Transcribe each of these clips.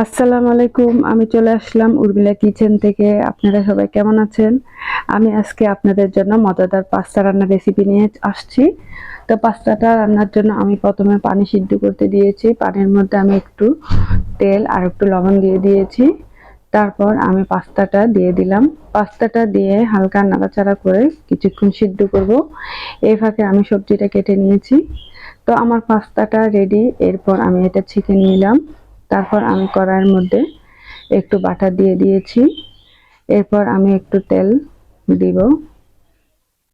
আসসালামু আলাইকুম। আমি চলে আসলাম উর্মিলা কিচেন থেকে। আপনারা সবাই কেমন আছেন? আমি আজকে আপনাদের জন্য মজাদার পাস্তা রান্নার রেসিপি নিয়ে আসছি। তো পাস্তাটা রান্নার জন্য আমি প্রথমে পানি সিদ্ধ করতে দিয়েছি। পানির মধ্যে আমি একটু তেল আর একটু লবণ দিয়ে দিয়েছি। তারপর আমি পাস্তাটা দিয়ে দিলাম। পাস্তাটা দিয়ে হালকা নাড়াচাড়া করে কিছুক্ষণ সিদ্ধ করব। এই ফাঁকে আমি সবজিটা কেটে নিয়েছি। তো আমার পাস্তাটা রেডি। এরপর আমি এটা ছেঁকে নিলাম। তারপর আমি কড়াইয়ের মধ্যে একটু বাটার দিয়ে দিয়েছি। এরপর আমি একটু তেল দিব,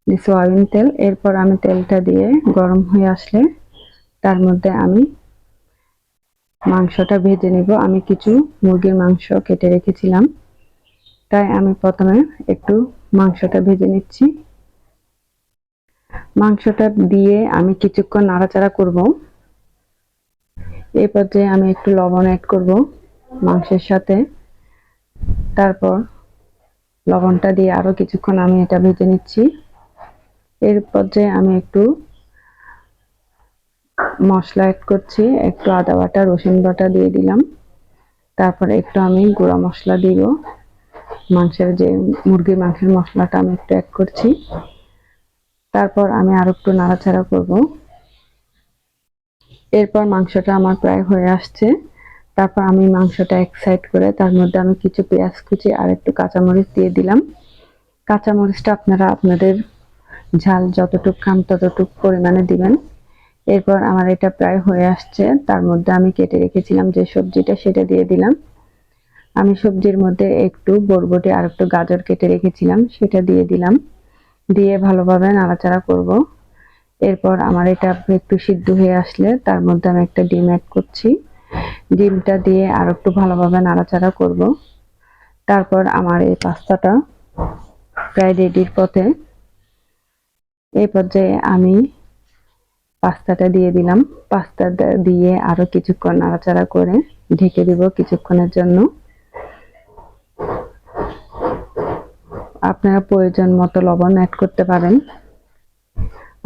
সয়াবিন তেল। এরপর আমি তেলটা দিয়ে গরম হয়ে আসলে তার মধ্যে আমি মাংসটা ভেজে নিব। আমি কিছু মুরগির মাংস কেটে রেখেছিলাম, তাই আমি প্রথমে একটু মাংসটা ভেজে নিচ্ছি। মাংসটা দিয়ে আমি কিছুক্ষণ নাড়াচাড়া করব। এই পর্যায়ে আমি একটু লবণ অ্যাড করব মাংসের সাথে। তারপর লবণটা দিয়ে আরো কিছুক্ষণ আমি এটা ভেজে নিচ্ছি। এর পর্যায়ে আমি একটু মশলা অ্যাড করছি। একটু আদা বাটা, রসুন বাটা দিয়ে দিলাম। তারপর একটু আমি গুঁড়া মশলা দিব। মাংসের যে মুরগির মাংসের মশলাটা আমি একটু অ্যাড করছি। তারপর আমি আরো একটু নাড়াচাড়া করব। এরপর মাংসটা আমার প্রায় হয়ে আসছে। তারপর আমি মাংসটা এক সাইড করে তার মধ্যে আমি কিছু পেঁয়াজ কুচি আর একটু কাঁচামরিচ দিয়ে দিলাম। কাঁচামরিচটা আপনারা আপনাদের ঝাল যতটুকু খান ততটুকু পরিমাণে দিবেন। এরপর আমার এটা প্রায় হয়ে আসছে। তার মধ্যে আমি কেটে রেখেছিলাম যে সবজিটা, সেটা দিয়ে দিলাম। আমি সবজির মধ্যে একটু বরবটি আর একটু গাজর কেটে রেখেছিলাম, সেটা দিয়ে দিলাম। দিয়ে ভালোভাবে নাড়াচাড়া করব। এরপর আমার এটা একটু সিদ্ধ হয়ে আসলে তার মধ্যে আমি একটা ডিম অ্যাড করছি। ডিমটা দিয়ে আর একটু ভালোভাবে নাড়াচাড়া করব। তারপর আমার এই পাস্তাটা প্রায় রেডির পথে। এই পর্যায়ে আমি পাস্তাটা দিয়ে দিলাম। পাস্তা দিয়ে আরো কিছুক্ষণ নাড়াচাড়া করে ঢেকে দিব কিছুক্ষণের জন্য। আপনারা প্রয়োজন মতো লবণ অ্যাড করতে পারেন।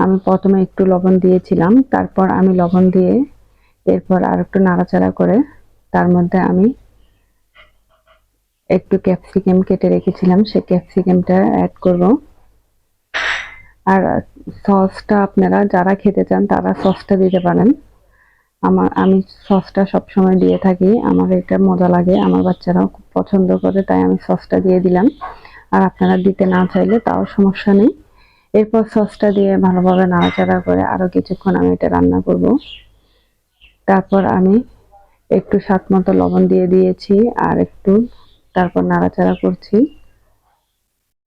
আমি প্রথমে একটু লবণ দিয়েছিলাম, তারপর আমি লবণ দিয়ে এরপর আর একটু নাড়াচাড়া করে তার মধ্যে আমি একটু ক্যাপসিকাম কেটে রেখেছিলাম, সেই ক্যাপসিকামটা অ্যাড করব। আর সসটা আপনারা যারা খেতে চান তারা সসটা দিতে পারেন। আমি সসটা সবসময় দিয়ে থাকি। আমার এটা মজা লাগে, আমার বাচ্চারাও খুব পছন্দ করে, তাই আমি সসটা দিয়ে দিলাম। আর আপনারা দিতে না চাইলে তাও সমস্যা নেই। এরপর সসটা দিয়ে ভালোভাবে নাড়াচাড়া করে আরো কিছুক্ষণ আমি এটা রান্না করব। তারপর আমি একটু স্বাদ মতো লবণ দিয়ে দিয়েছি আর একটু তারপর নাড়াচাড়া করছি।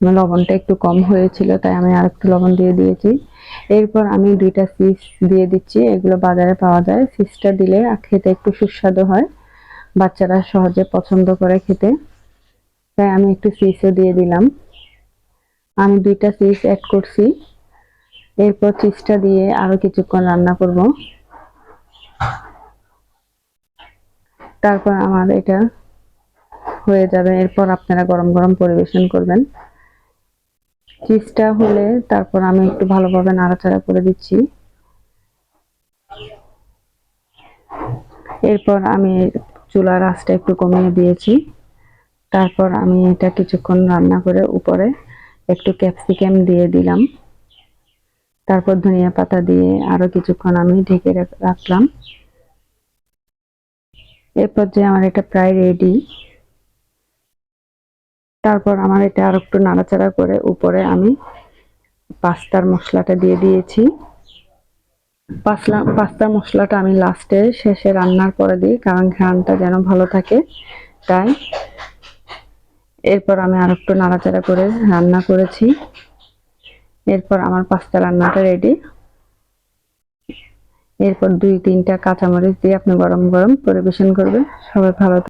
লবণটা একটু কম হয়েছিল, তাই আমি আর একটু লবণ দিয়ে দিয়েছি। এরপর আমি 2টা চিজ দিয়ে দিচ্ছি। এগুলো বাজারে পাওয়া যায়। চিজটা দিলে খেতে একটু সুস্বাদু হয়, বাচ্চারা সহজে পছন্দ করে খেতে, তাই আমি একটু চিজও দিয়ে দিলাম। আমি 2টা চিজ অ্যাড করছি। এরপর চিজটা দিয়ে আরো কিছুক্ষণ রান্না করব। তারপর আমার এটা হয়ে যাবে। এরপর আপনারা গরম গরম পরিবেশন করবেন। চিজটা হলে তারপর আমি একটু ভালোভাবে নাড়াচাড়া করে দিচ্ছি। এরপর আমি চুলার আঁচটা একটু কমিয়ে দিয়েছি। তারপর আমি এটা কিছুক্ষণ রান্না করে উপরে একটু ক্যাপসিকাম দিয়ে দিলাম। তারপর ধনিয়া পাতা দিয়ে আরো কিছুক্ষণ আমি ঢেকে রাখলাম। এরপর যে আমার এটা প্রায় রেডি। তারপর আমার এটা আর একটু নাড়াচাড়া করে উপরে আমি পাস্তার মশলাটা দিয়ে দিয়েছি। পাস্তা মশলাটা আমি শেষে রান্নার পরে দিই, কারণ ঘ্রাণটা যেন ভালো থাকে, তাই। এরপর আমি আর একটু নাড়াচাড়া করে রান্না করেছি। এরপর আমার পাস্তা রান্নাটা রেডি। এরপর 2-3টা কাঁচামরিচ দিয়ে আপনি গরম গরম পরিবেশন করবেন। সবাই ভালো